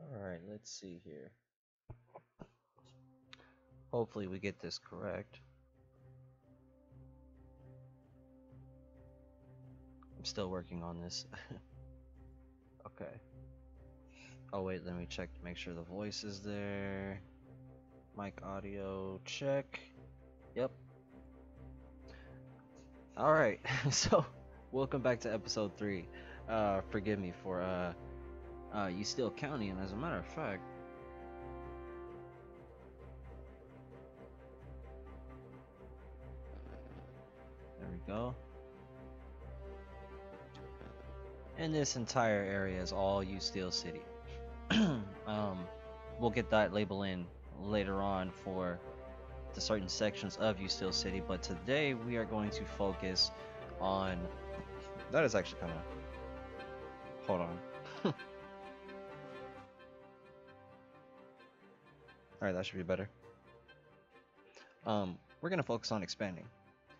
Alright, let's see here. Hopefully we get this correct. I'm still working on this. Okay. Oh wait, let me check to make sure the voice is there. Mic audio check. Yep. Alright, so welcome back to episode 3. Forgive me for Yustiel County, and as a matter of fact, there we go. And this entire area is all Yustiel City. We'll get that label in later on for the certain sections of Yustiel City, but today we are going to focus on. That is actually kind of. Hold on. Alright, that should be better. We're gonna focus on expanding.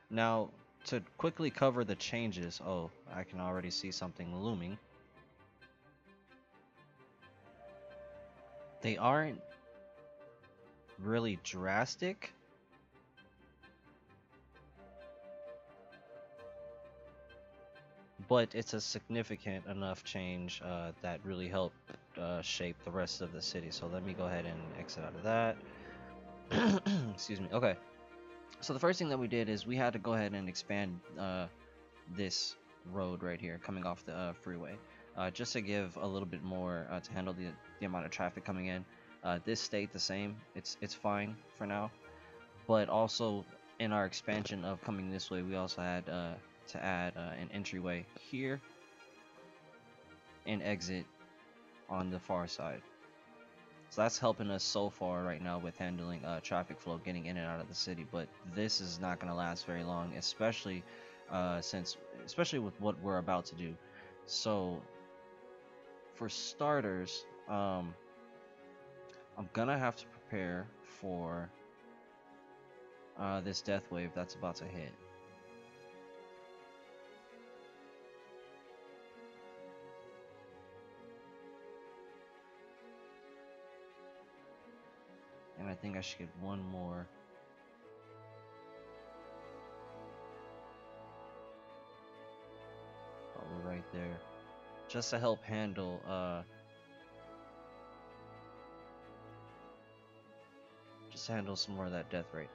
Now, to quickly cover the changes, oh, I can already see something looming. They aren't really drastic, but it's a significant enough change that really helped shape the rest of the city. So let me go ahead and exit out of that. Excuse me. Okay. So the first thing that we did is we had to go ahead and expand this road right here coming off the freeway, just to give a little bit more to handle the amount of traffic coming in. This stayed the same. It's fine for now, but also in our expansion of coming this way, we also had to add an entryway here and exit on the far side. So that's helping us so far right now with handling traffic flow, getting in and out of the city. But this is not going to last very long, especially especially with what we're about to do. So for starters, I'm gonna have to prepare for this death wave that's about to hit. And I think I should get one more. Probably right there. Just to help handle some more of that death rate.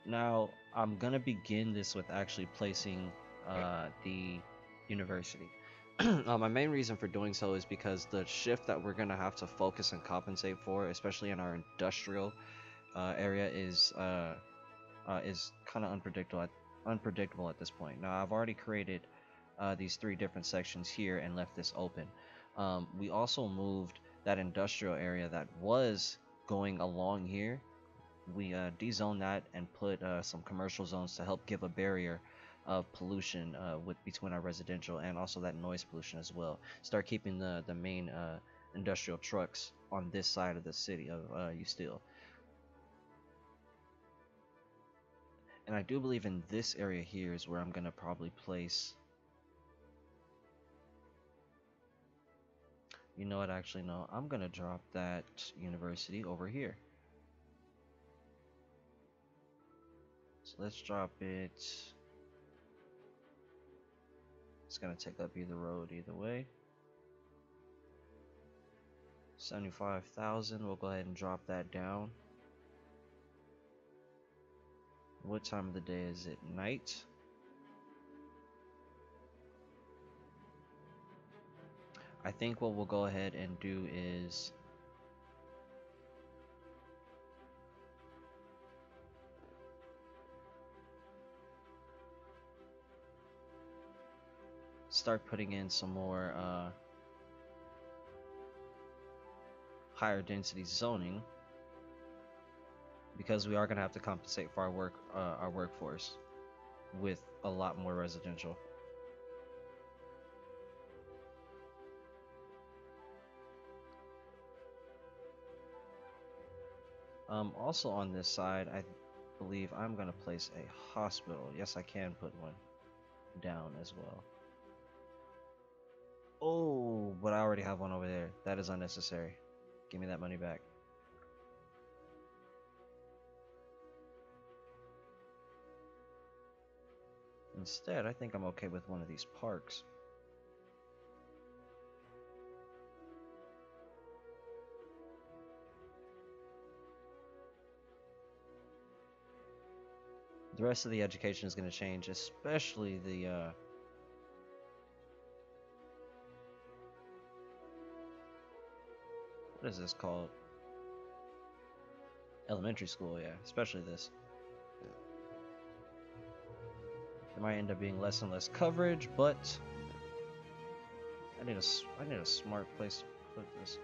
Now, I'm gonna begin this with actually placing the university. My main reason for doing so is because the shift that we're gonna have to focus and compensate for, especially in our industrial area, is kind of unpredictable at this point. Now, I've already created these 3 different sections here and left this open. We also moved that industrial area that was going along here. We dezoned that and put some commercial zones to help give a barrier of pollution between our residential and also that noise pollution as well. Start keeping the main industrial trucks on this side of the city of Yustiel. And I do believe in this area here is where I'm gonna probably place. You know what? Actually, no. I'm gonna drop that university over here. So let's drop it. It's gonna take up either road either way. 75,000. We'll go ahead and drop that down. What time of the day is it? Night. I think what we'll go ahead and do is start putting in some more higher density zoning, because we are going to have to compensate for our workforce with a lot more residential. Also on this side, I believe I'm going to place a hospital. Yes, I can put one down as well. Oh, but I already have one over there. That is unnecessary. Give me that money back. Instead, I think I'm okay with one of these parks. The rest of the education is going to change, especially the what is this called? Elementary school, yeah, especially this. There might end up being less and less coverage, but I need a smart place to put this.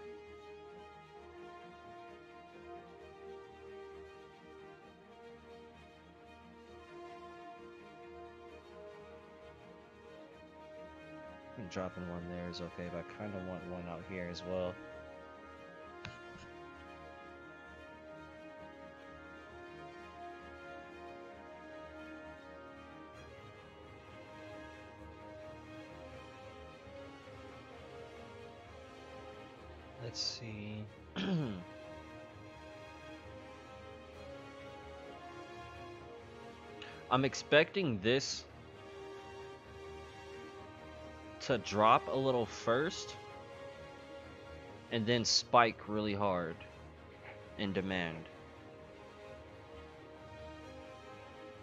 I think dropping one there is okay, but I kind of want one out here as well. Let's see. I'm expecting this to drop a little first and then spike really hard in demand.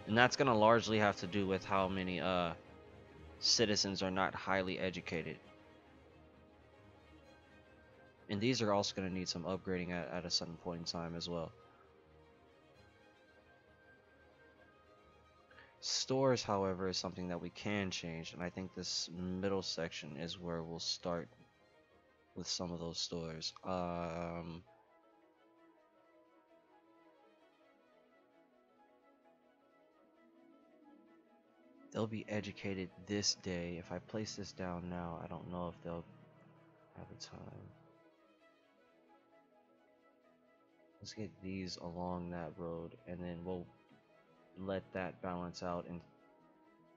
And that's going to largely have to do with how many citizens are not highly educated. And these are also going to need some upgrading at a certain point in time as well. Stores, however, is something that we can change, and I think this middle section is where we'll start with some of those stores. They'll be educated this day. If I place this down now, I don't know if they'll have a time. Let's get these along that road, and then we'll let that balance out. And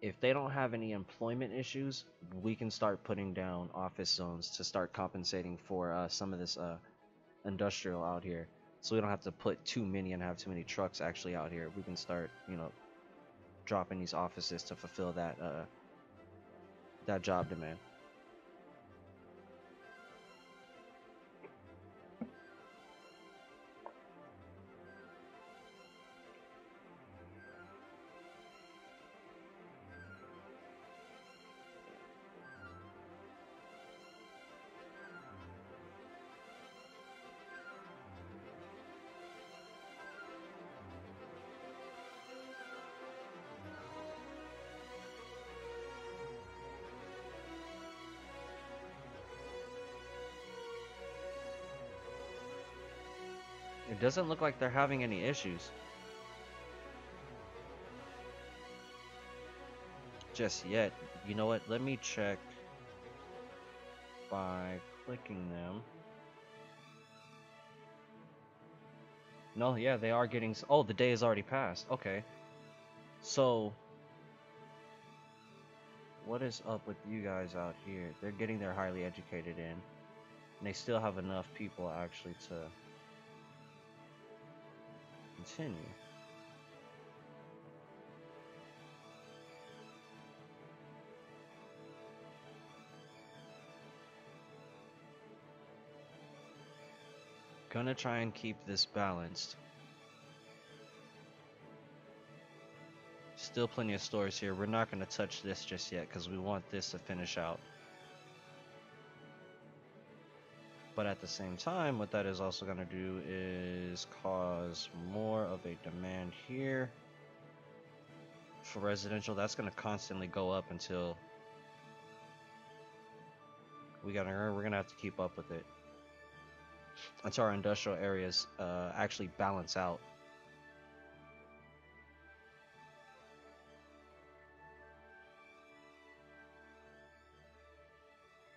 if they don't have any employment issues, we can start putting down office zones to start compensating for some of this industrial out here. So we don't have to put too many and have too many trucks actually out here. We can start, you know, dropping these offices to fulfill that that job demand. It doesn't look like they're having any issues just yet. You know what? Let me check by clicking them. No, yeah, they are getting. Oh, the day has already passed. Okay. So, what is up with you guys out here? They're getting their highly educated in. And they still have enough people actually to continue. Gonna try and keep this balanced. Still plenty of stores here. We're not gonna touch this just yet because we want this to finish out. But at the same time, what that is also going to do is cause more of a demand here for residential. That's going to constantly go up until we're going to have to keep up with it until our industrial areas actually balance out.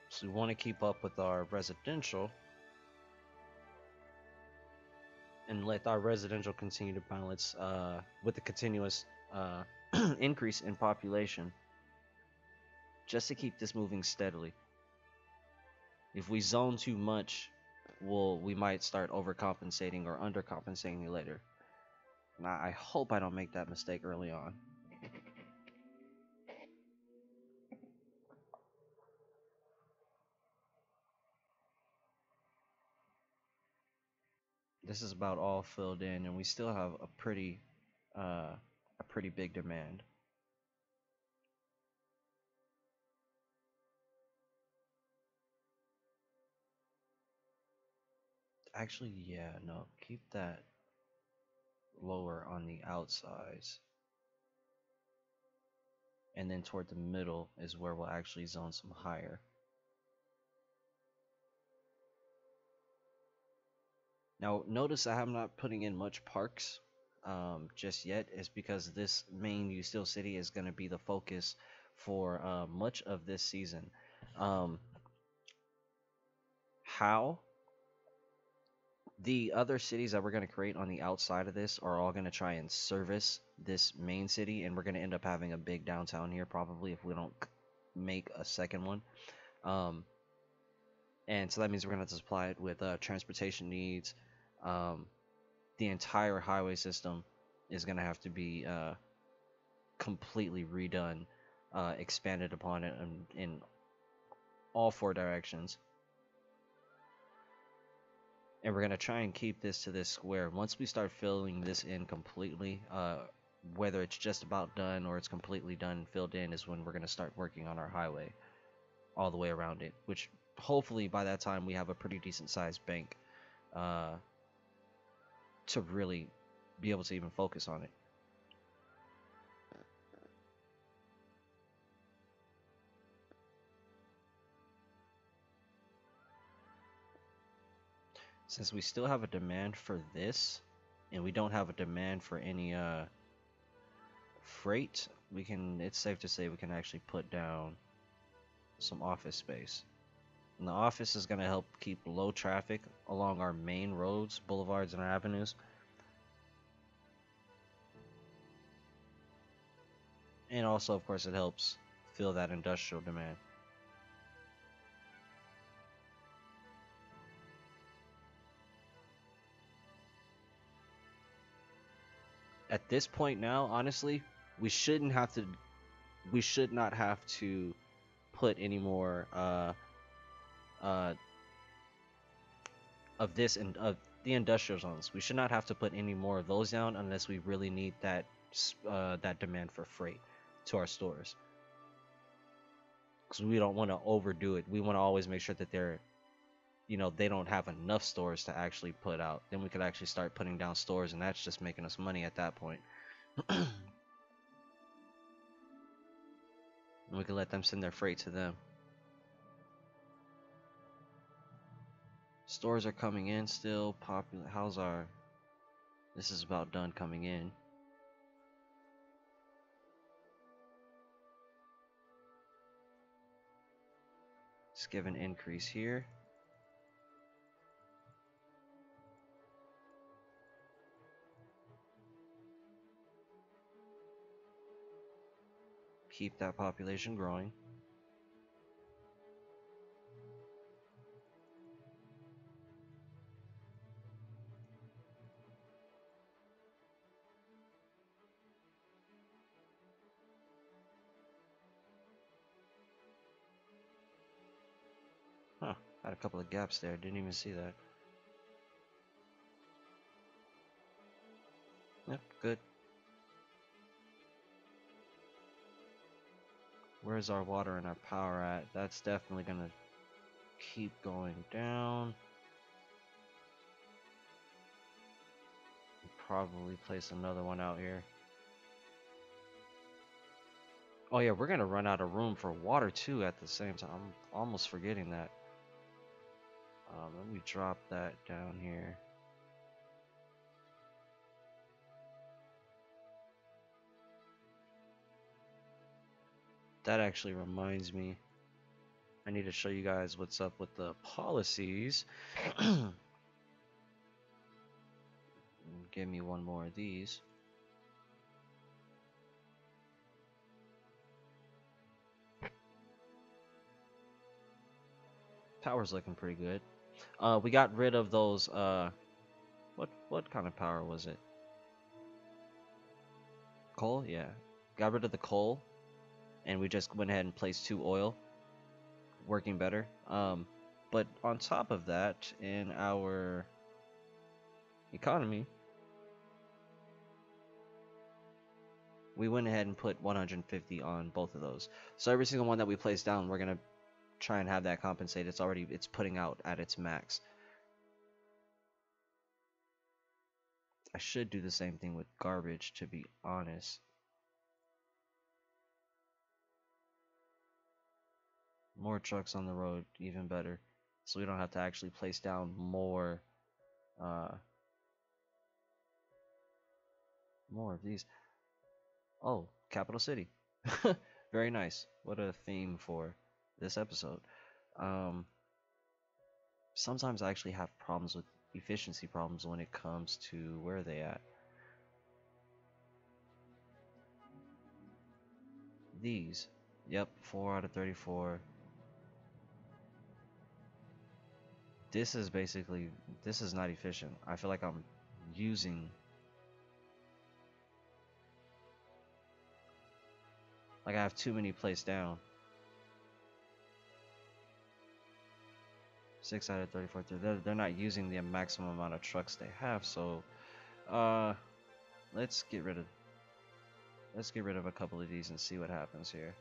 So we want to keep up with our residential and let our residential continue to balance with the continuous increase in population, just to keep this moving steadily. If we zone too much, we might start overcompensating or undercompensating later. And I hope I don't make that mistake early on. This is about all filled in, and we still have a pretty big demand. Actually, yeah, no, keep that lower on the outsides. And then toward the middle is where we'll actually zone some higher. Now, notice I am not putting in much parks just yet. It's because this main Yustiel city is going to be the focus for much of this season. How the other cities that we're going to create on the outside of this are all going to try and service this main city, and we're going to end up having a big downtown here probably if we don't make a second one. And so that means we're going to have to supply it with transportation needs. The entire highway system is going to have to be completely redone, expanded upon it in all 4 directions. And we're going to try and keep this to this square. Once we start filling this in completely, whether it's just about done or it's completely done and filled in, is when we're going to start working on our highway all the way around it, which hopefully by that time we have a pretty decent sized bank to really be able to even focus on it. Since we still have a demand for this, and we don't have a demand for any freight, it's safe to say we can actually put down some office space. And the office is going to help keep low traffic along our main roads, boulevards, and avenues. And also, of course, it helps fill that industrial demand. At this point now, honestly, we should not have to put any more of this and of the industrial zones. We should not have to put any more of those down unless we really need that demand for freight to our stores, because we don't want to overdo it. We want to always make sure that they don't have enough stores to actually put out. Then we could actually start putting down stores, and that's just making us money at that point. And we can let them send their freight to them. Stores are coming in still. Popular. This is about done coming in. Let's give an increase here. Keep that population growing. Huh, had a couple of gaps there, didn't even see that. Yep, good. Where's our water and our power at? That's definitely gonna keep going down. Probably place another one out here. Oh yeah, we're gonna run out of room for water too at the same time. I'm almost forgetting that. Let me drop that down here. That actually reminds me, I need to show you guys what's up with the policies. Give me one more of these. Power's looking pretty good. We got rid of those. What kind of power was it? Coal, yeah. Got rid of the coal, and we just went ahead and placed 2 oil, working better. But on top of that, in our economy, we went ahead and put 150 on both of those. So every single one that we place down, we're gonna try and have that compensate. It's putting out at its max. I should do the same thing with garbage, to be honest. More trucks on the road, even better. So we don't have to actually place down more more of these. Oh, capital city. Very nice. What a theme for this episode. Um, Sometimes I actually have problems with efficiency problems when it comes to where are they at. These. Yep, 4 out of 34. This is basically, this is not efficient. I feel like I'm using, like I have too many placed down. 6 out of 34. They're not using the maximum amount of trucks they have, so let's get rid of a couple of these and see what happens here.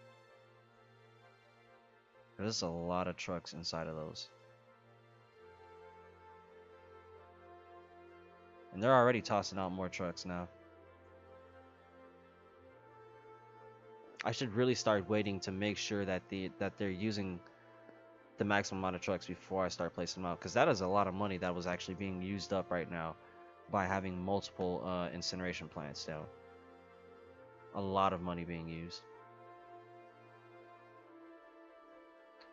There's a lot of trucks inside of those. And they're already tossing out more trucks now. I should really start waiting to make sure that they're using the maximum amount of trucks before I start placing them out, because that is a lot of money that was actually being used up right now by having multiple incineration plants down. A lot of money being used.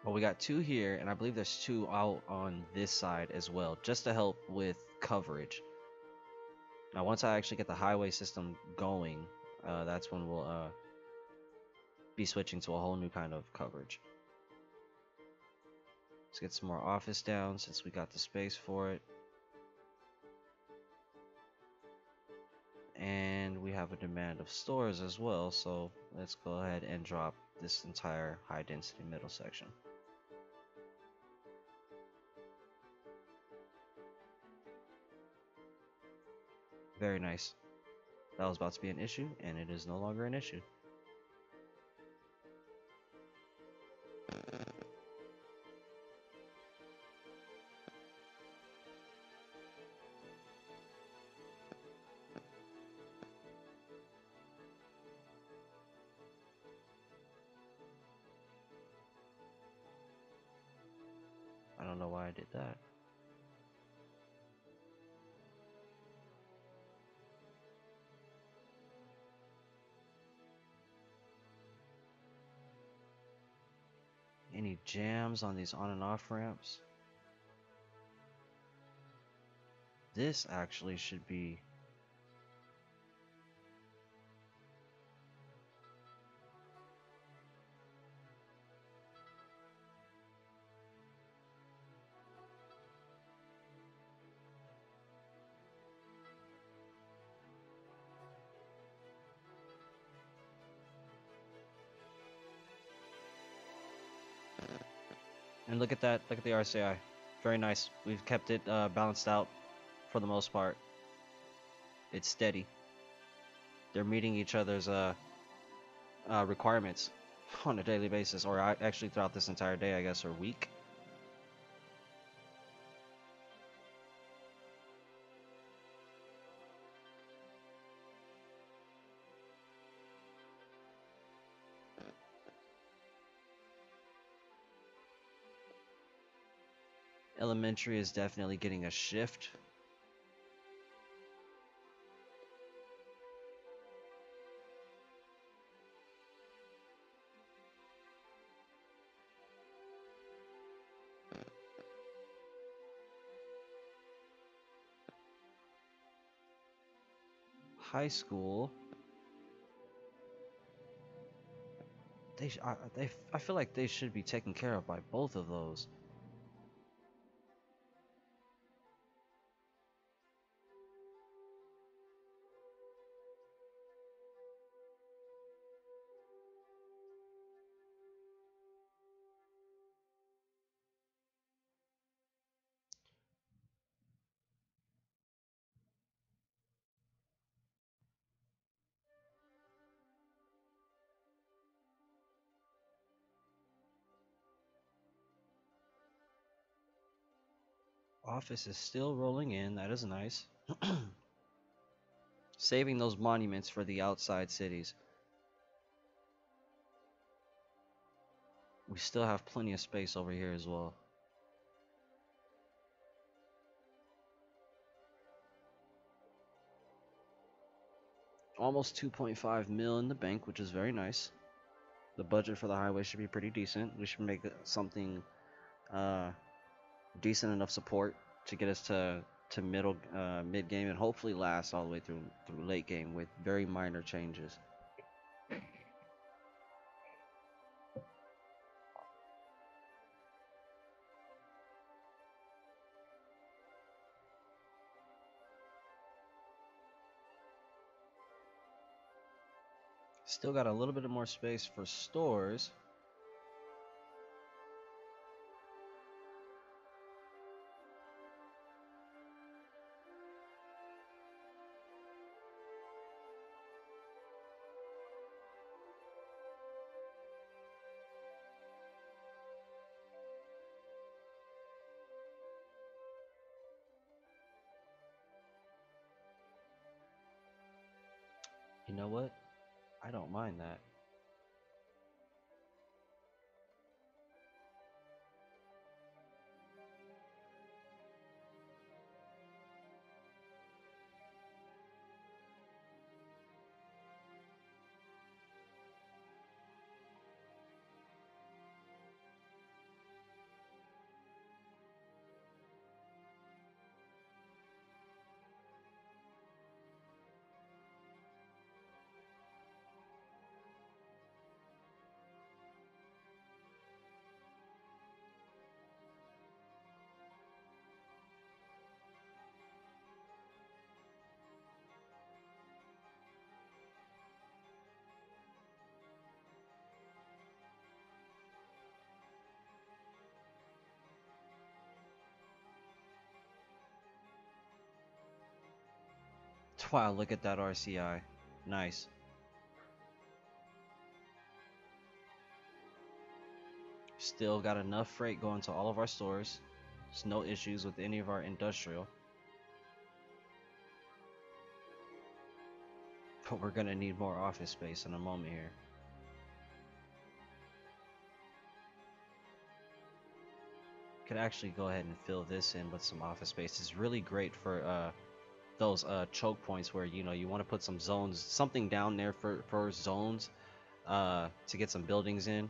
Well, we got 2 here, and I believe there's 2 out on this side as well, just to help with coverage. Now, once I actually get the highway system going, that's when we'll be switching to a whole new kind of coverage. Let's get some more office down since we got the space for it. And we have a demand of stores as well, so let's go ahead and drop this entire high density middle section. Very nice. That was about to be an issue, and it is no longer an issue. I don't know why I did that. Any jams on these on and off ramps? This actually should be and look at that, look at the RCI. Very nice. We've kept it balanced out for the most part. It's steady. They're meeting each other's requirements on a daily basis, or actually throughout this entire day, I guess, or week. Elementary is definitely getting a shift. High school. I feel like they should be taken care of by both of those. Office is still rolling in. That is nice. Saving those monuments for the outside cities. We still have plenty of space over here as well. Almost 2.5 mil in the bank, which is very nice. The budget for the highway should be pretty decent. We should make something decent enough support to get us to mid game, and hopefully last all the way through late game with very minor changes. Still got a little bit of more space for stores. You know what? I don't mind that. Wow, look at that RCI. Nice. Still got enough freight going to all of our stores. There's no issues with any of our industrial. But we're gonna need more office space in a moment here. Could actually go ahead and fill this in with some office space. It's really great for those choke points where you want to put some zones, something down there for zones to get some buildings in,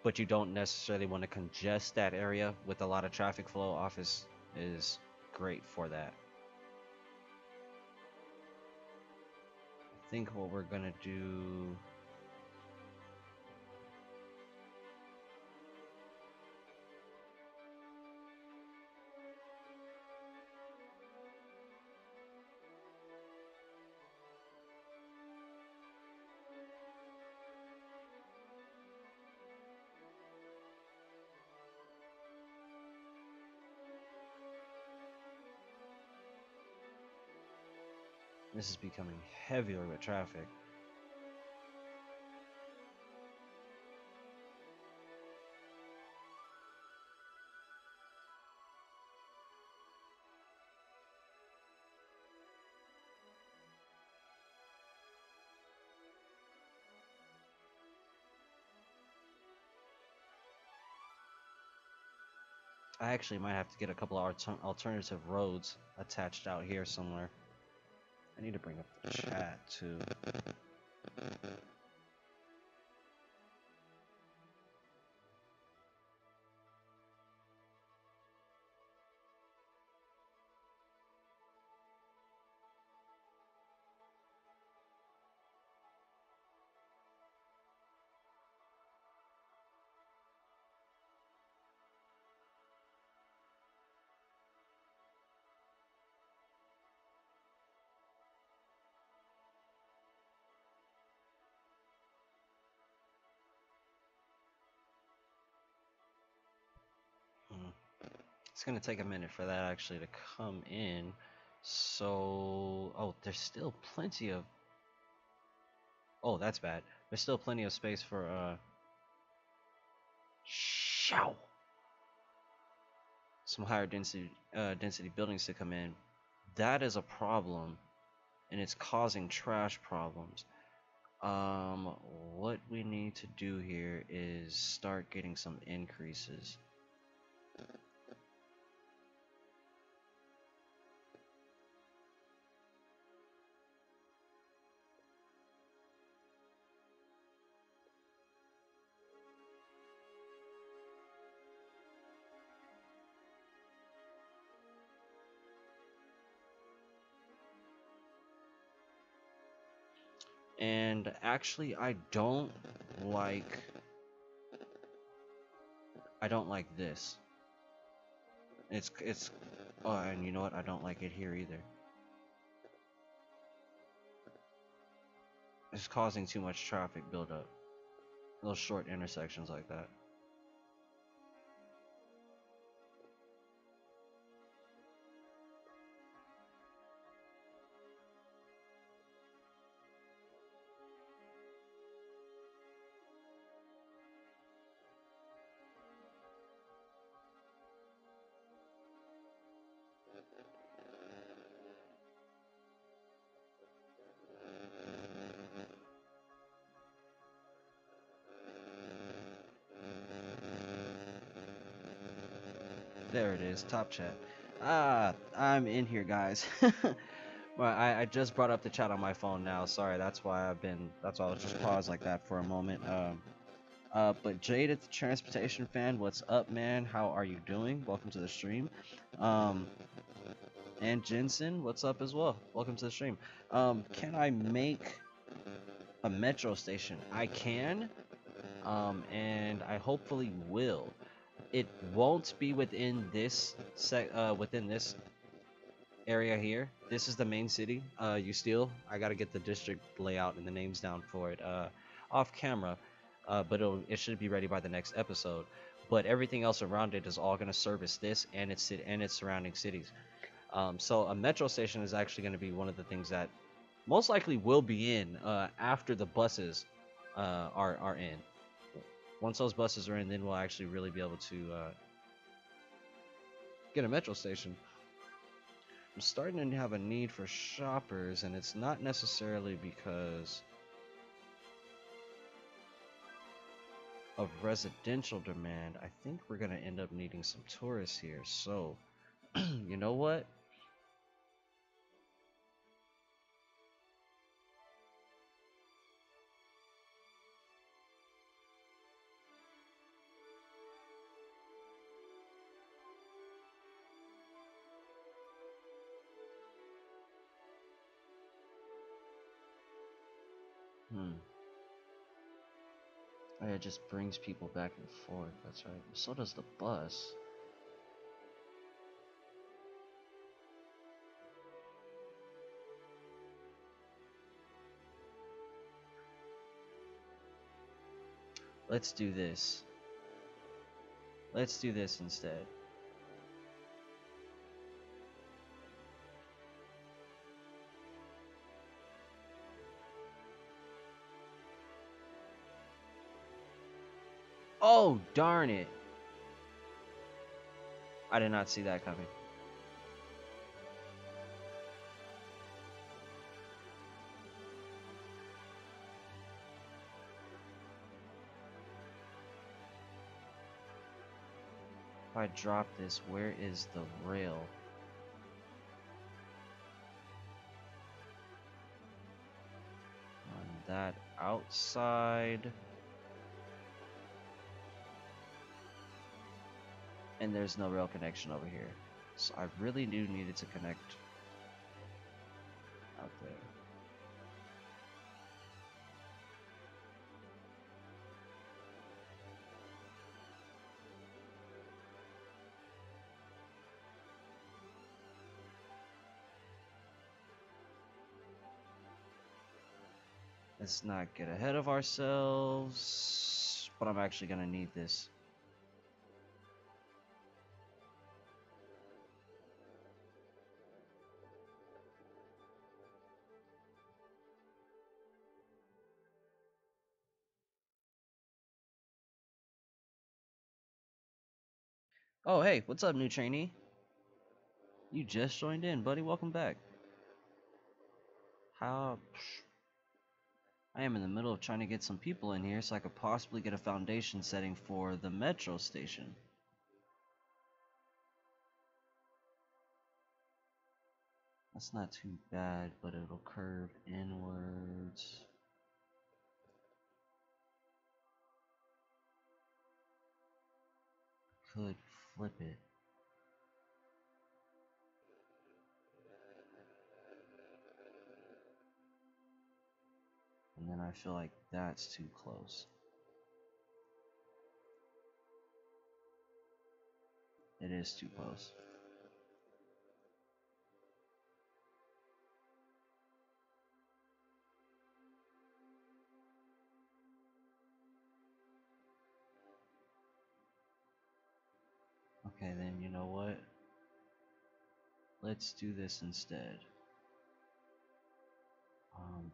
but you don't necessarily want to congest that area with a lot of traffic flow. Office is great for that. I think what we're gonna do, this is becoming heavier with traffic. I actually might have to get a couple of alternative roads attached out here somewhere. I need to bring up the chat too. It's gonna take a minute for that actually to come in. So, oh, there's still plenty of. Oh, that's bad. There's still plenty of space for Show. some higher density buildings to come in. That is a problem, and it's causing trash problems. What we need to do here is start getting some increases. And actually, like I don't like this. It's oh, and you know what? I don't like it here either. It's causing too much traffic buildup. Those short intersections like that. There it is, top chat. Ah, I'm in here, guys. Well, I just brought up the chat on my phone now. Sorry, that's why I was just paused like that for a moment. But Jade, the transportation fan, what's up, man? How are you doing? Welcome to the stream. And Jensen, what's up as well? Welcome to the stream. Can I make a metro station? I can, and I hopefully will. It won't be within this area here. This is the main city, Yustiel. I gotta get the district layout and the names down for it off camera, but it should be ready by the next episode. But everything else around it is all gonna service this and its surrounding cities. So a metro station is actually gonna be one of the things that most likely will be in after the buses are in. Once those buses are in, then we'll actually really be able to get a metro station. I'm starting to have a need for shoppers, and it's not necessarily because of residential demand. I think we're going to end up needing some tourists here. So, you know what? Oh, it just brings people back and forth. That's right. So does the bus. Let's do this. Let's do this instead. Oh, darn it. I did not see that coming. If I drop this, where is the rail? On that outside. And there's no rail connection over here. So I really do need it to connect out there. Let's not get ahead of ourselves, but I'm actually gonna need this. Oh, hey, what's up, new trainee? You just joined in, buddy. Welcome back. How? I am in the middle of trying to get some people in here so I could possibly get a foundation setting for the metro station. That's not too bad, but it'll curve inwards. Could flip it. And then I feel like that's too close. It is too close. Okay, then you know what? Let's do this instead.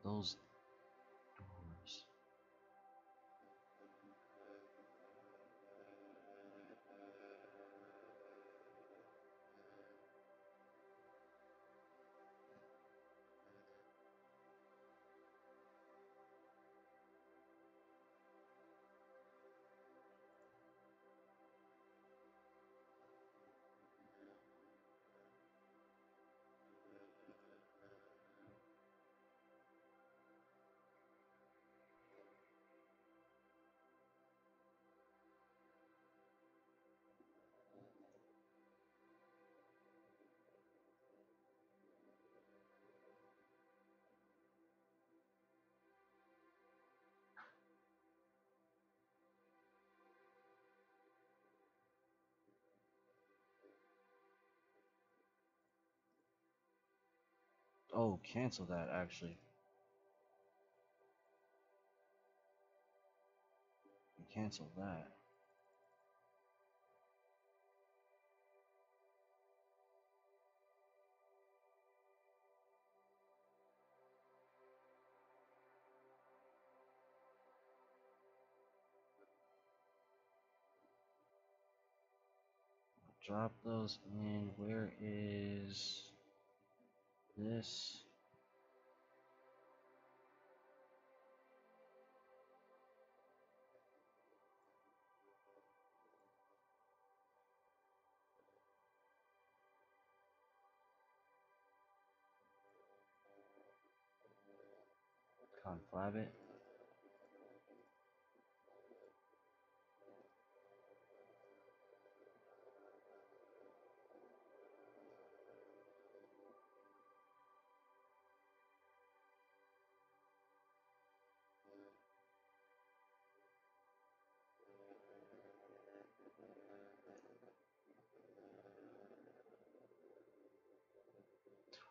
Those doors. Oh, cancel that actually. Cancel that. Drop those in. Where is this? Conflab it.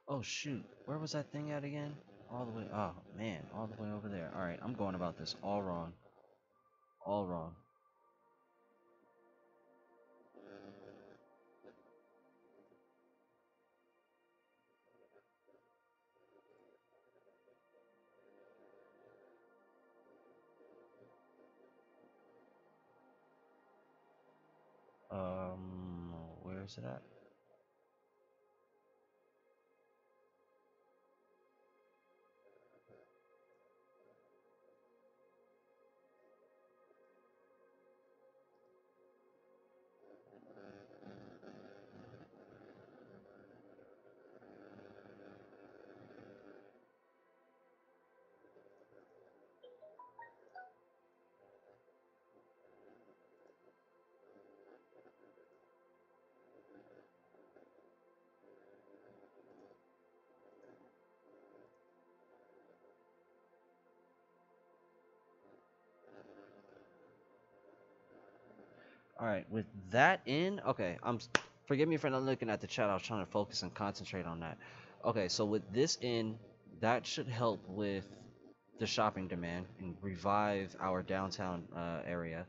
Oh shoot, where was that thing at again? All the way, oh man, all the way over there. Alright, I'm going about this all wrong. All wrong. Where is it at? Alright, with that in, okay, forgive me for not looking at the chat. I was trying to focus and concentrate on that. Okay, so with this in, that should help with the shopping demand and revive our downtown area.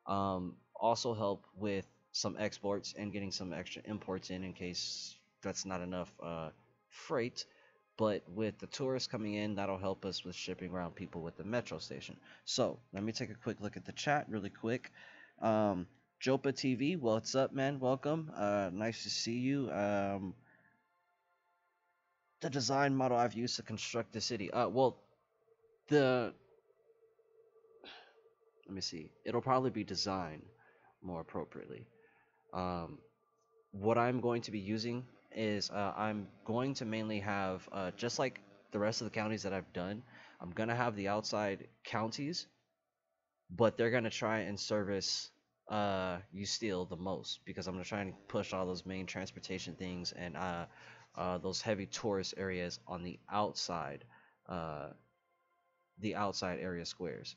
Also help with some exports and getting some extra imports in case that's not enough freight. But with the tourists coming in, that'll help us with shipping around people with the metro station. So let me take a quick look at the chat really quick. Jopa TV, what's up, man? Welcome. Nice to see you. The design model I've used to construct the city. Well, the let me see. It'll probably be design more appropriately. Um, what I'm going to be using is I'm going to mainly have just like the rest of the counties that I've done. I'm gonna have the outside counties, but they're gonna try and service Yustiel the most because I'm gonna try and push all those main transportation things and those heavy tourist areas on uh, the outside area squares.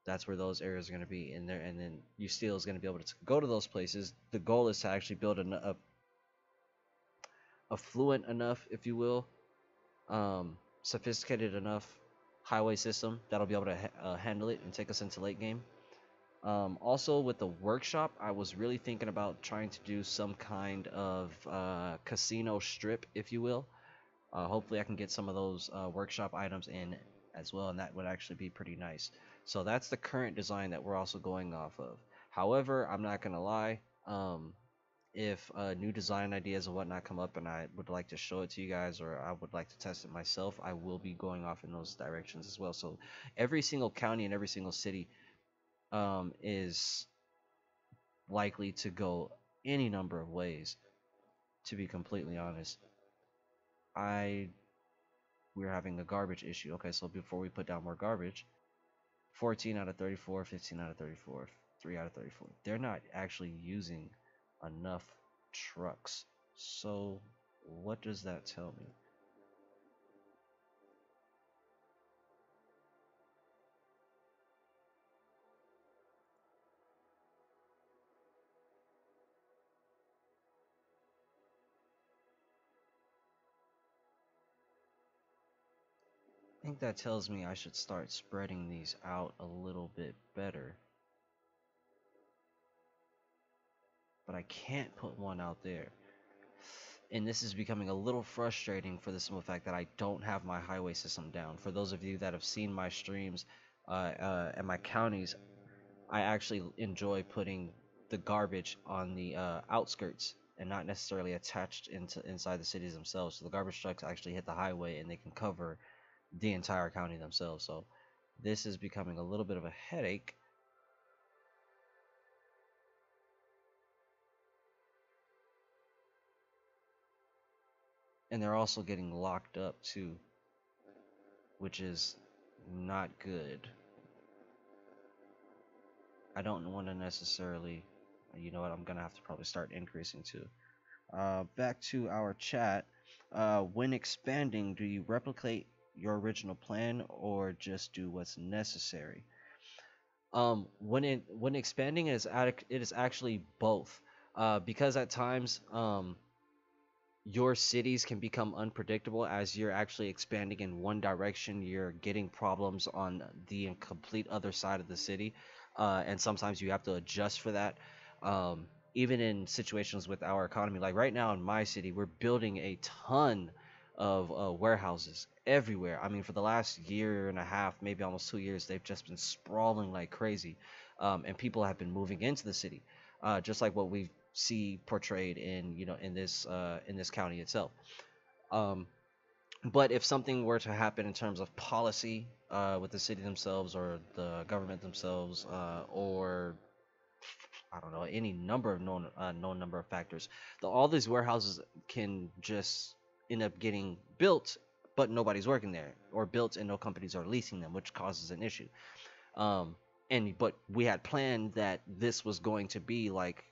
That's where those areas are gonna be in there, and then Yustiel is gonna be able to go to those places. The goal is to actually build a affluent enough, if you will, sophisticated enough highway system that'll be able to handle it and take us into late game. Also, with the workshop, I was really thinking about trying to do some kind of casino strip, if you will. Hopefully, I can get some of those workshop items in as well, and that would actually be pretty nice. So that's the current design that we're also going off of. However, I'm not gonna lie. If new design ideas and whatnot come up and I would like to show it to you guys or I would like to test it myself, I will be going off in those directions as well. So every single county and every single city is likely to go any number of ways, to be completely honest. I We're having a garbage issue. Okay, so before we put down more garbage, 14 out of 34, 15 out of 34, 3 out of 34. They're not actually using enough trucks. So what does that tell me? I think that tells me I should start spreading these out a little bit better. But I can't put one out there. And this is becoming a little frustrating for the simple fact that I don't have my highway system down. For those of you that have seen my streams and my counties, I actually enjoy putting the garbage on the outskirts and not necessarily attached inside the cities themselves. So the garbage trucks actually hit the highway and they can cover the entire county themselves. So this is becoming a little bit of a headache. And they're also getting locked up too, which is not good. I don't want to necessarily, you know what, I'm gonna have to probably start increasing too. Back to our chat. When expanding, do you replicate your original plan or just do what's necessary? When expanding it is actually both. Because at times your cities can become unpredictable as you're actually expanding in one direction. You're getting problems on the complete other side of the city, and sometimes you have to adjust for that. Even in situations with our economy, like right now in my city, we're building a ton of warehouses everywhere. I mean, for the last year and a half, maybe almost 2 years, they've just been sprawling like crazy, and people have been moving into the city, just like what we see portrayed in in this county itself. Um, but if something were to happen in terms of policy with the city themselves or the government themselves, or I don't know, any number of known number of factors, all these warehouses can just end up getting built, but nobody's working there, or built and no companies are leasing them, which causes an issue. But we had planned that this was going to be like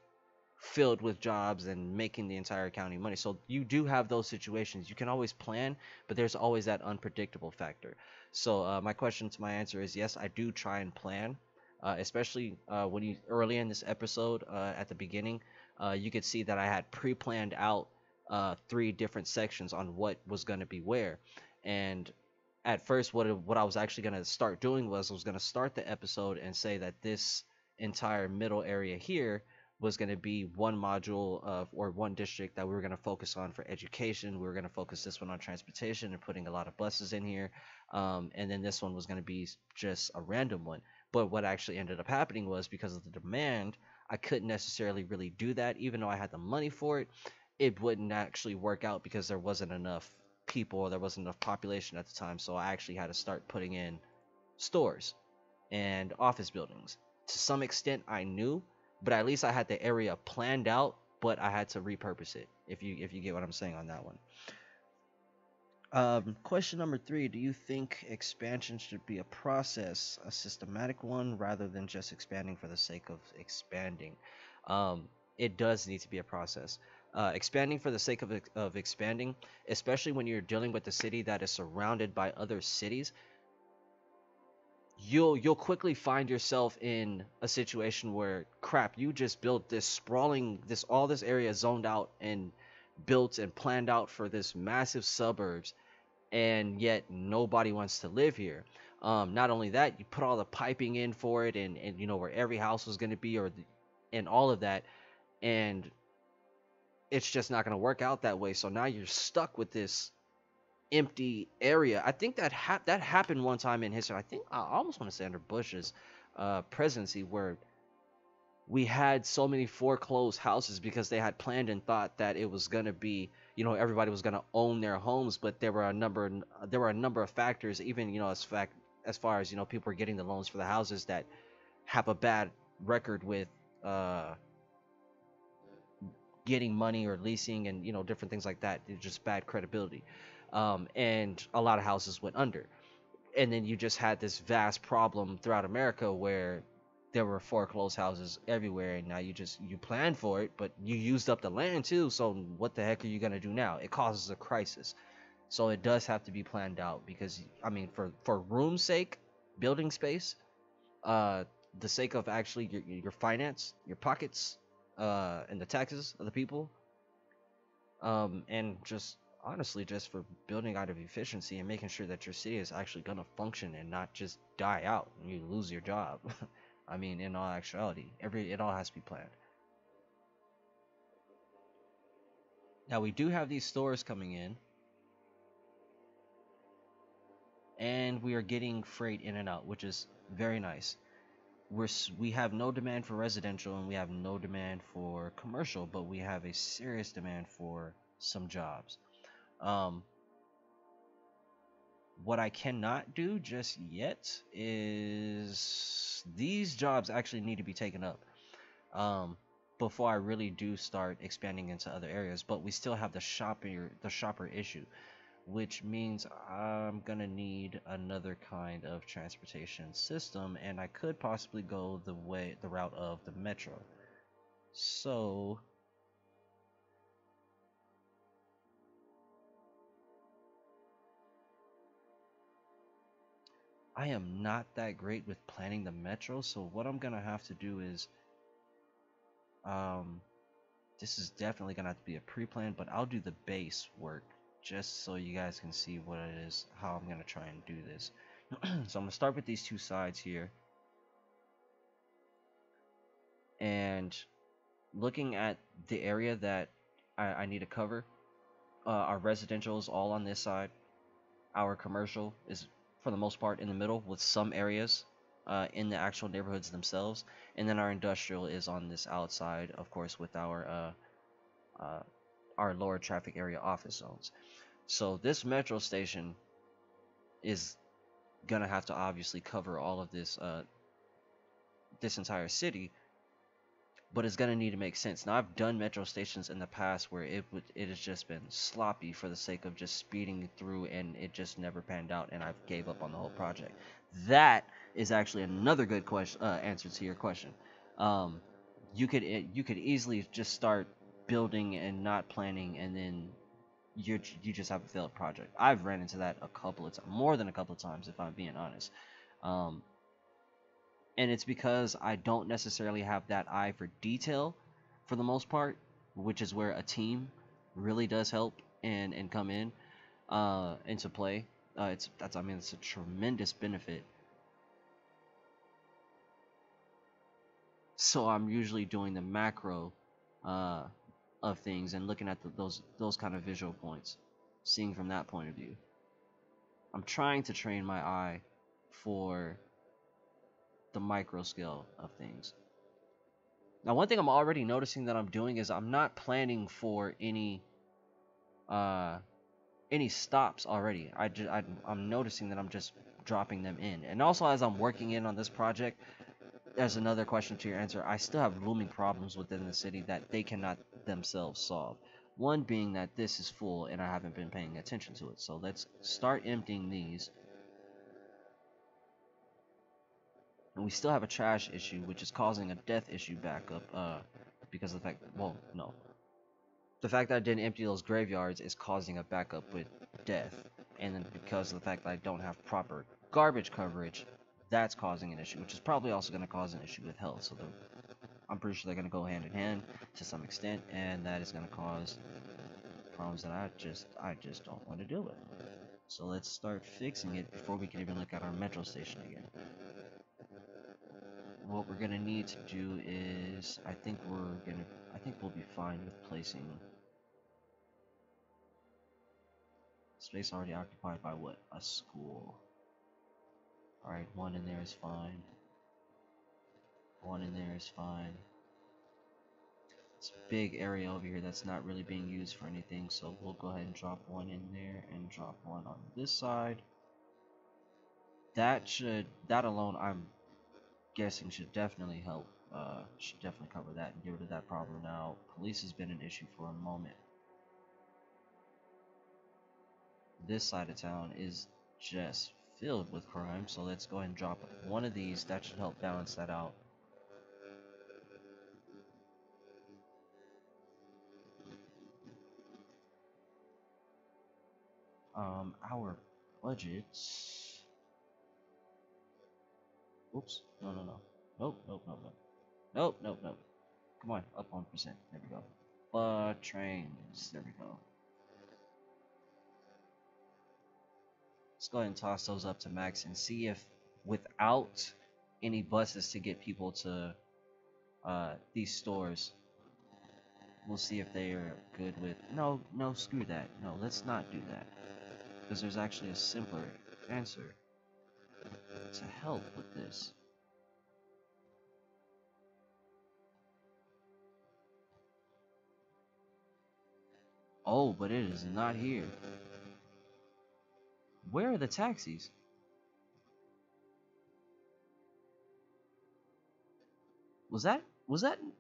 filled with jobs and making the entire county money. So you do have those situations. You can always plan, but there's always that unpredictable factor. So my question to my answer is yes, I do try and plan, especially when you early in this episode at the beginning, you could see that I had pre-planned out 3 different sections on what was going to be where. And at first, what I was actually going to start doing was I was going to start the episode and say that this entire middle area here was going to be one module of or one district that we were going to focus on for education. We were going to focus this one on transportation and putting a lot of buses in here, and then this one was going to be just a random one. But what actually ended up happening was because of the demand, I couldn't necessarily really do that, even though I had the money for it. It wouldn't actually work out because there wasn't enough people, or there wasn't enough population at the time. So I actually had to start putting in stores and office buildings. To some extent, I knew, but at least I had the area planned out. But I had to repurpose it. If you get what I'm saying on that one. Question number 3: do you think expansion should be a process, a systematic one, rather than just expanding for the sake of expanding? Um, it does need to be a process. Expanding for the sake of expanding, especially when you're dealing with a city that is surrounded by other cities, you'll quickly find yourself in a situation where, crap, you just built this sprawling, this area zoned out and built and planned out for this massive suburbs, and yet nobody wants to live here. Not only that, you put all the piping in for it, and you know where every house was going to be, and all of that, and it's just not going to work out that way. So now you're stuck with this empty area. I think that happened one time in history. I think I almost want to say under Bush's presidency, where we had so many foreclosed houses because they had planned and thought that it was going to be, everybody was going to own their homes, but there were a number of factors, even, as far as, people were getting the loans for the houses, that have a bad record with uh getting money or leasing, and different things like that. It's just bad credibility. And a lot of houses went under, and then you just had this vast problem throughout America where there were foreclosed houses everywhere, and now you planned for it, but you used up the land too. So what the heck are you gonna do now? It causes a crisis. So it does have to be planned out, because I mean, for room's sake, building space, uh, the sake of actually your finance, your pockets, and the taxes of the people, and just honestly, just for building out of efficiency and making sure that your city is actually gonna function and not just die out and you lose your job. I mean, in all actuality, it all has to be planned. Now we do have these stores coming in, and we are getting freight in and out, which is very nice. We have no demand for residential, and we have no demand for commercial, but we have a serious demand for some jobs. Um, what I cannot do just yet is these jobs actually need to be taken up, um, before I really do start expanding into other areas. But we still have the shopper issue, which means I'm gonna need another kind of transportation system, and I could possibly go the route of the metro. So I am not that great with planning the metro, so what I'm gonna have to do is, um, this is definitely gonna have to be a pre-plan, but I'll do the base work just so you guys can see what it is, how I'm gonna try and do this. So I'm gonna start with these two sides here, and looking at the area that I need to cover. Our residential is all on this side. Our commercial is, for the most part, in the middle, with some areas in the actual neighborhoods themselves. And then our industrial is on this outside, of course, with our lower traffic area office zones. So this metro station is gonna have to obviously cover all of this entire city, but it's gonna need to make sense. Now, I've done metro stations in the past where it has just been sloppy for the sake of just speeding through, and it just never panned out, and I gave up on the whole project. That is actually another good question, answer to your question. Um, you could easily just start building and not planning, and then you just have a failed project. I've ran into that a couple of times, more than a couple of times, if I'm being honest. Um, and it's because I don't necessarily have that eye for detail for the most part, which is where a team really does help and come in into play. It's a tremendous benefit. So I'm usually doing the macro uh, of things and looking at those kind of visual points, seeing from that point of view. I'm trying to train my eye for the micro scale of things. Now, one thing I'm already noticing that I'm doing is I'm not planning for uh any stops already. I'm noticing that I'm just dropping them in. And also, as I'm working in on this project, there's another question to your answer. I still have looming problems within the city that they cannot themselves solve. One being that this is full and I haven't been paying attention to it. So let's start emptying these. And we still have a trash issue, which is causing a death issue backup. Because of the fact, well, no, the fact that I didn't empty those graveyards is causing a backup with death, and then because of the fact that I don't have proper garbage coverage, that's causing an issue, which is probably also going to cause an issue with health. So I'm pretty sure they're going to go hand in hand to some extent, and that is going to cause problems that I just don't want to deal with. So let's start fixing it before we can even look at our metro station again. What we're gonna need to do is, I think we'll be fine with placing space already occupied by what? A school. Alright, one in there is fine. One in there is fine. It's a big area over here that's not really being used for anything, so we'll go ahead and drop one in there and drop one on this side. That alone, I'm guessing should definitely help. Should definitely cover that and get rid of that problem. Now, police has been an issue for a moment. This side of town is just filled with crime, so let's go ahead and drop one of these. That should help balance that out. Our budgets. Oops. No. Nope. Nope. Come on, up 1%. There we go. Trains. There we go. Let's go ahead and toss those up to max and see if, without any buses to get people to these stores, we'll see if they are good with. No, screw that. No, let's not do that. Because there's actually a simpler answer to help with this. Oh, but it is not here. Where are the taxis? Was that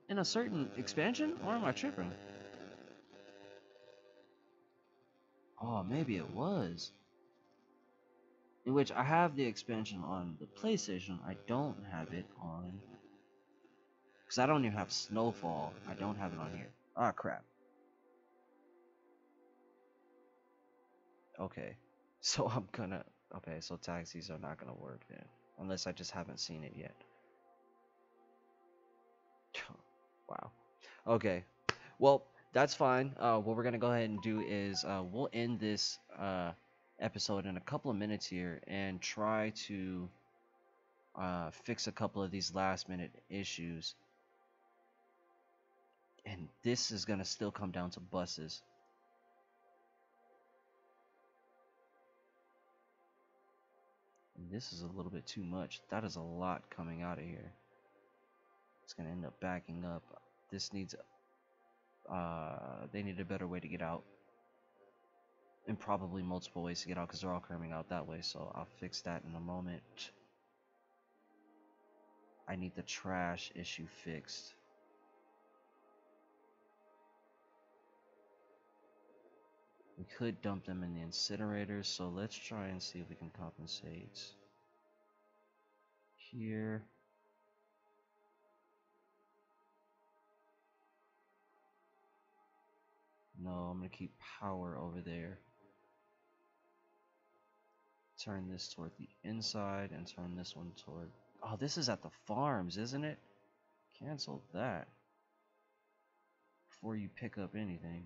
in a certain expansion, or am I tripping? Oh, maybe it was. In which I have the expansion on the PlayStation, I don't have it on, because I don't even have Snowfall. I don't have it on here. Ah, crap. Okay, so okay, so taxis are not gonna work then, unless I just haven't seen it yet. Wow. Okay. Well, that's fine. What we're gonna go ahead and do is we'll end this episode in a couple of minutes here and try to fix a couple of these last minute issues. And this is gonna still come down to buses. And this is a little bit too much. That is a lot coming out of here. It's gonna end up backing up. This needs they need a better way to get out, and probably multiple ways to get out because they're all coming out that way, so I'll fix that in a moment. I need the trash issue fixed. We could dump them in the incinerators, so let's try and see if we can compensate here. No, I'm gonna keep power over there. Turn this toward the inside and turn this one toward... Oh, this is at the farms, isn't it? Cancel that before you pick up anything.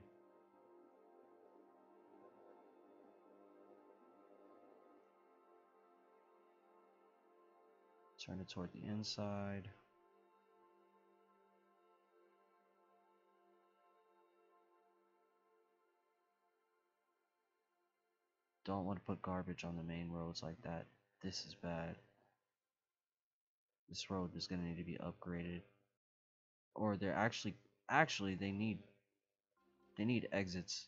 Turn it toward the inside. Don't want to put garbage on the main roads like that. This is bad. This road is going to need to be upgraded. or they're actually they need exits,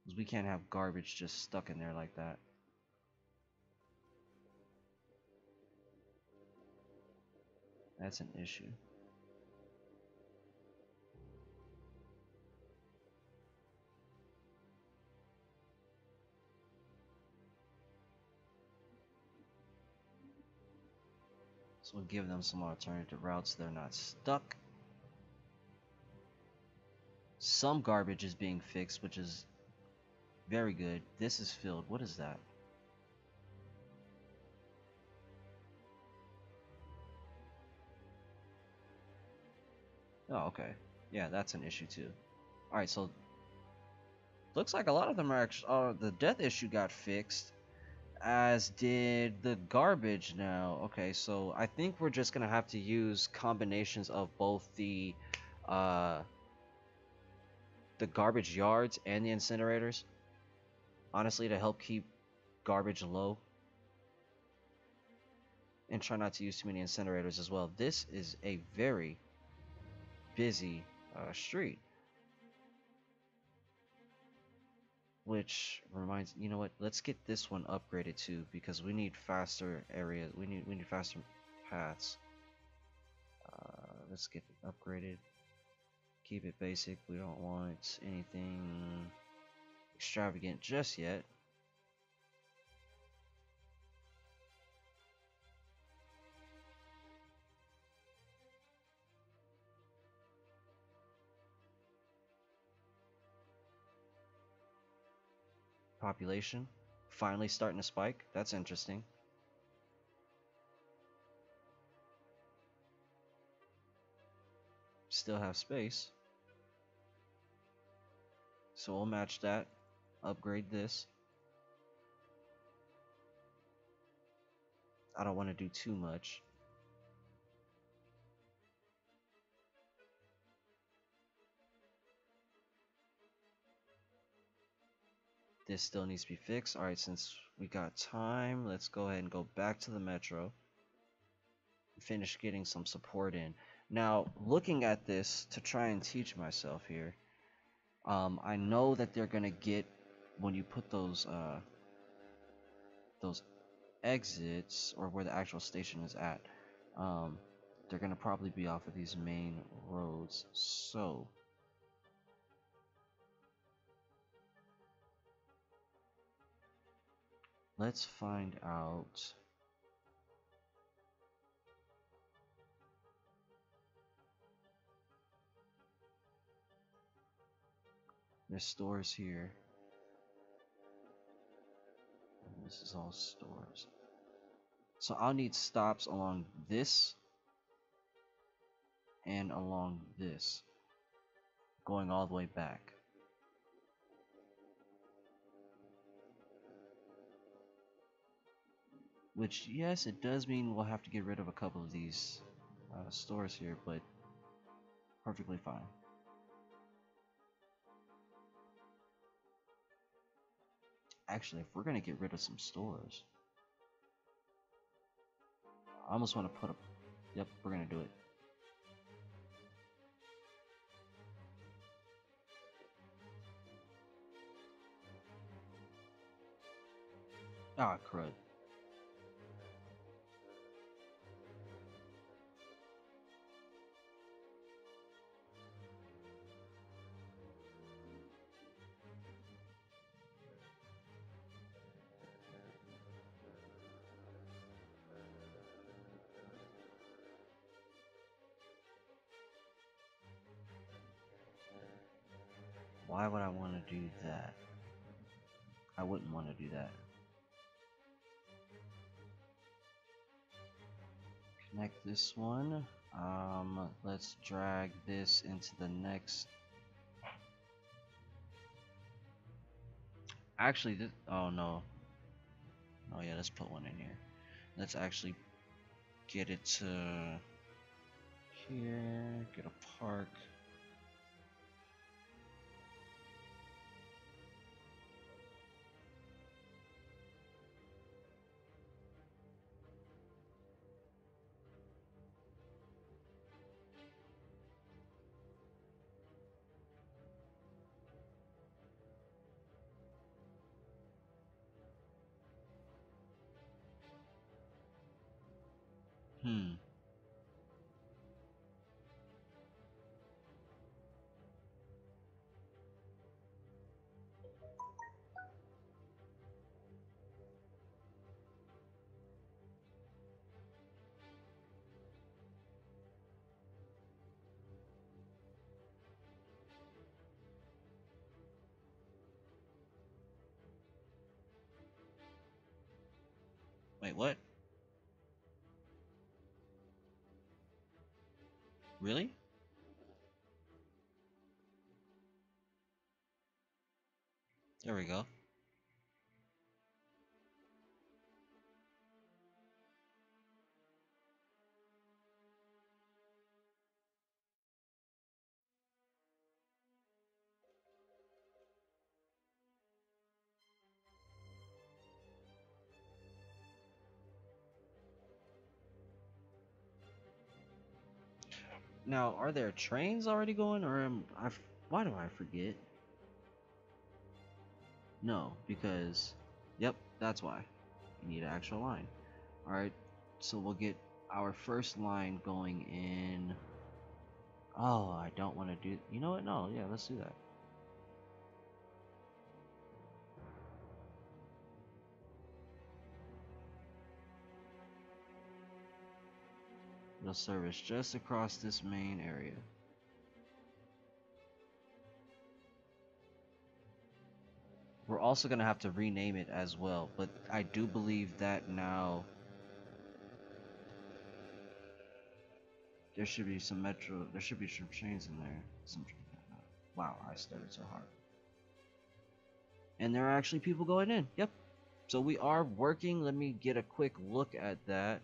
because we can't have garbage just stuck in there like that. That's an issue. So we'll give them some alternative routes so they're not stuck. Some garbage is being fixed, which is very good. This is filled. What is that? Oh, okay. Yeah, that's an issue too. Alright, so looks like a lot of them are actually. The death issue got fixed, as did the garbage now. Okay, so I think we're just gonna have to use combinations of both uh, the garbage yards and the incinerators, honestly, to help keep garbage low. And try not to use too many incinerators as well. This is a very busy street. Which reminds, you know what? Let's get this one upgraded too, because we need faster areas. We need faster paths. Let's get it upgraded. Keep it basic. We don't want anything extravagant just yet. Population finally starting to spike. That's interesting. Still have space. So we'll match that. Upgrade this. I don't want to do too much. This still needs to be fixed. Alright, since we got time, let's go ahead and go back to the metro. Finish getting some support in. Now, looking at this to try and teach myself here, I know that they're gonna get, when you put those exits, or where the actual station is at, they're gonna probably be off of these main roads. So let's find out. There's stores here. And this is all stores. So I'll need stops along this and along this, going all the way back. Which, yes, it does mean we'll have to get rid of a couple of these stores here, but perfectly fine. Actually, if we're gonna get rid of some stores, I almost want to put up. Yep, we're gonna do it. Ah, crud. Why would I want to do that? I wouldn't want to do that. Connect this one. Let's drag this into the next. Actually, this. Oh no. Oh yeah, let's put one in here. Let's actually get it to here. Get a park. Hmm. Wait, what? Really? There we go. Now, are there trains already going, or why do I forget? No, because, yep, that's why. You need an actual line. All right, so we'll get our first line going in. Oh, I don't want to do. You know what? No, yeah, let's do that. It'll service just across this main area. We're also gonna have to rename it as well, but I do believe that now there should be some metro. There should be some trains in there. Wow, I stuttered so hard. And there are actually people going in. Yep. So we are working. Let me get a quick look at that.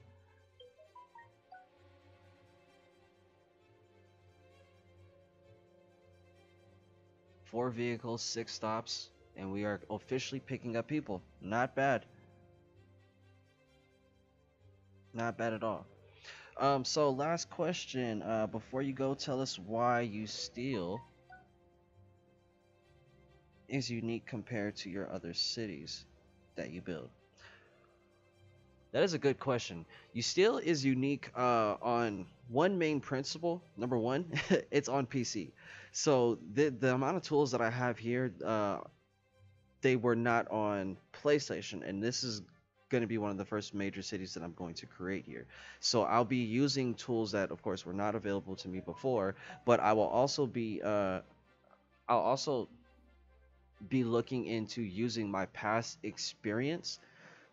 Four vehicles, 6 stops, and we are officially picking up people. Not bad. Not bad at all. So last question. Before you go, tell us why Yustiel is unique compared to your other cities that you build. That is a good question. Yustiel is unique on one main principle. Number one, it's on PC. So the amount of tools that I have here, they were not on PlayStation, and this is going to be one of the first major cities that I'm going to create here. So I'll be using tools that, of course, were not available to me before, but I'll also be looking into using my past experience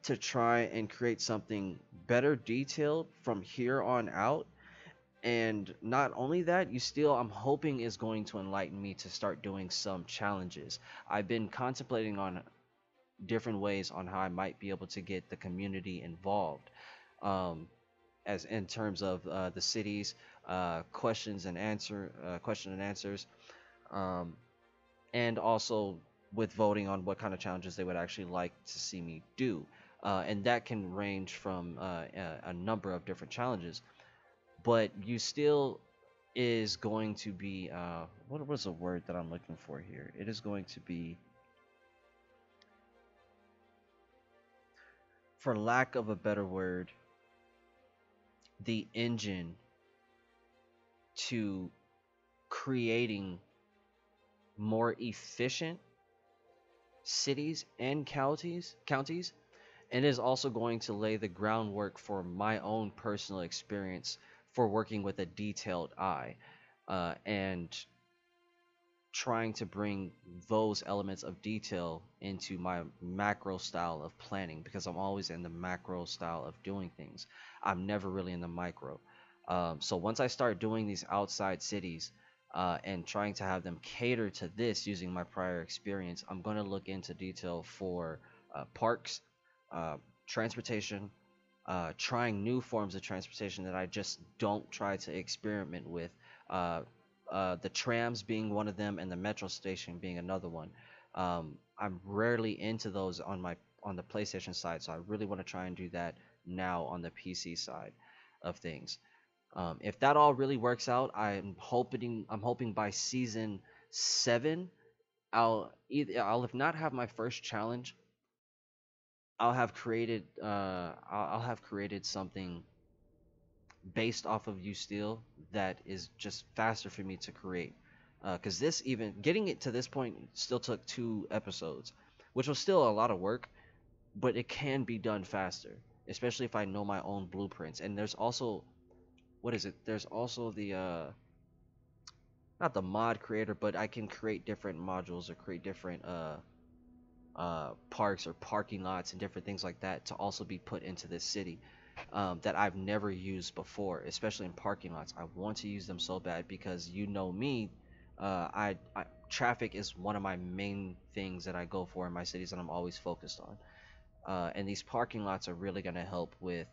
to try and create something better detailed from here on out. And not only that, you still, I'm hoping, is going to enlighten me to start doing some challenges. I've been contemplating on different ways on how I might be able to get the community involved, as in terms of the cities, question and answers, um, and also with voting on what kind of challenges they would actually like to see me do. And that can range from a number of different challenges. But you still is going to be what was the word that I'm looking for here? It is going to be, for lack of a better word, the engine to creating more efficient cities and counties, and is also going to lay the groundwork for my own personal experience for working with a detailed eye, and trying to bring those elements of detail into my macro style of planning, because I'm always in the macro style of doing things. I'm never really in the micro. So once I start doing these outside cities, and trying to have them cater to this using my prior experience, I'm going to look into detail for parks, uh, transportation, trying new forms of transportation that I just don't try to experiment with. Uh, the trams being one of them, and the metro station being another one. I'm rarely into those on the PlayStation side, so I really want to try and do that now on the PC side of things. If that all really works out, I'm hoping by season 7, I'll if not have my first challenge, I'll have created something based off of Yustiel that is just faster for me to create. Because this even getting it to this point still took 2 episodes, which was still a lot of work, but it can be done faster, especially if I know my own blueprints. And there's also, what is it? There's also the not the mod creator, but I can create different modules or create different parks or parking lots and different things like that to also be put into this city, that I've never used before, especially in parking lots. I want to use them so bad because you know me, traffic is one of my main things that I go for in my cities and I'm always focused on. And these parking lots are really going to help with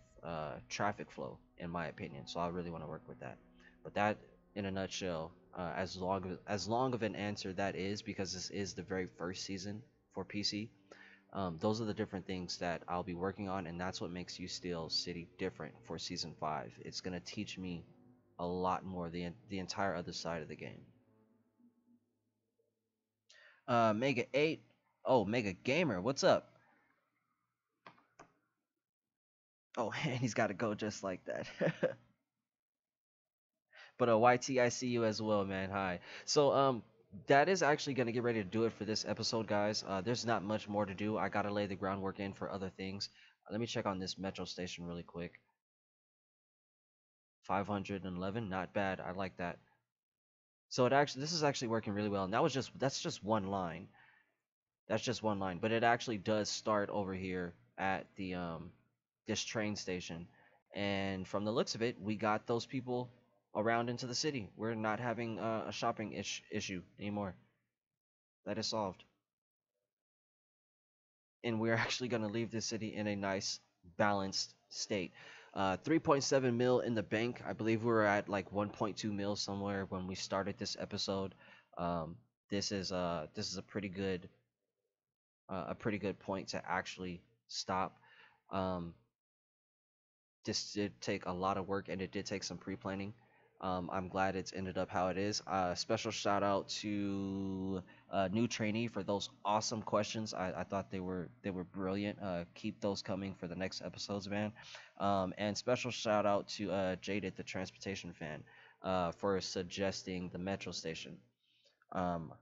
traffic flow, in my opinion. So I really want to work with that. But that, in a nutshell, as long of an answer that is, because this is the very first season for PC. Those are the different things that I'll be working on, and that's what makes You Steel City different for season 5. It's gonna teach me a lot more, the entire other side of the game. Mega 8. Oh, Mega Gamer, what's up? Oh, and he's got to go just like that. But YT, I see you as well, man. Hi. So that is actually gonna get ready to do it for this episode, guys. There's not much more to do. I gotta lay the groundwork in for other things. Let me check on this metro station really quick. 511, not bad. I like that. So this is actually working really well. And that's just one line. That's just one line, but it actually does start over here at the this train station. And from the looks of it, we got those people around into the city. We're not having a shopping issue anymore. That is solved. And we're actually going to leave this city in a nice balanced state. 3.7 mil in the bank. I believe we were at like 1.2 mil somewhere when we started this episode. Um, this is a pretty good point to actually stop. Um, this did take a lot of work and it did take some pre-planning. I'm glad it's ended up how it is. Special shout out to new trainee for those awesome questions. I thought they were brilliant. Keep those coming for the next episodes, man. And special shout out to Jaded, the transportation fan, for suggesting the metro station. Um,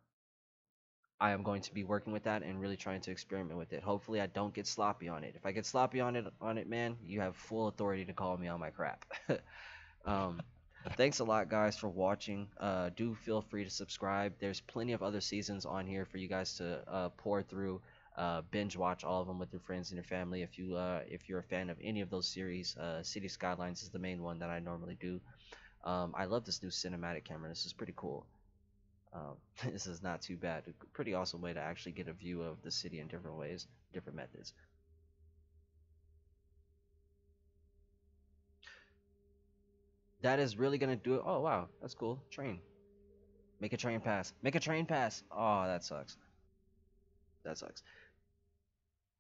I am going to be working with that and really trying to experiment with it. Hopefully, I don't get sloppy on it. If I get sloppy on it, man, you have full authority to call me on my crap. um, Thanks a lot, guys, for watching. Do feel free to subscribe. There's plenty of other seasons on here for you guys to pour through, binge watch all of them with your friends and your family. If you're a fan of any of those series, City Skylines is the main one that I normally do. I love this new cinematic camera. This is pretty cool. Um, this is not too bad. A pretty awesome way to actually get a view of the city in different ways, different methods. That is really gonna do it. Oh wow, that's cool. Train. Make a train pass. Make a train pass. Oh, that sucks. That sucks.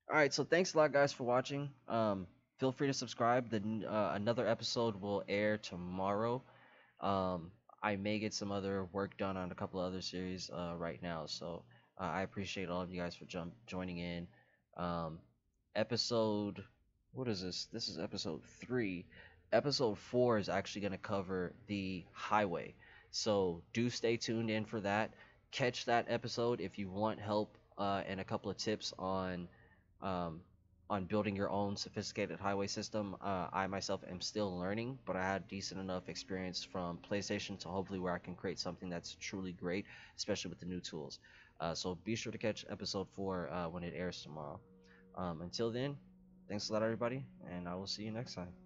All right, so thanks a lot, guys, for watching. Feel free to subscribe. Another episode will air tomorrow. Um, I may get some other work done on a couple of other series right now, so I appreciate all of you guys for joining in. Um, episode, what is this? This is episode 3. Episode 4 is actually going to cover the highway, so do stay tuned in for that. Catch that episode if you want help and a couple of tips um, on building your own sophisticated highway system. I myself am still learning, but I had decent enough experience from PlayStation to hopefully where I can create something that's truly great, especially with the new tools. So be sure to catch episode 4 when it airs tomorrow. Until then, thanks a lot, everybody, and I will see you next time.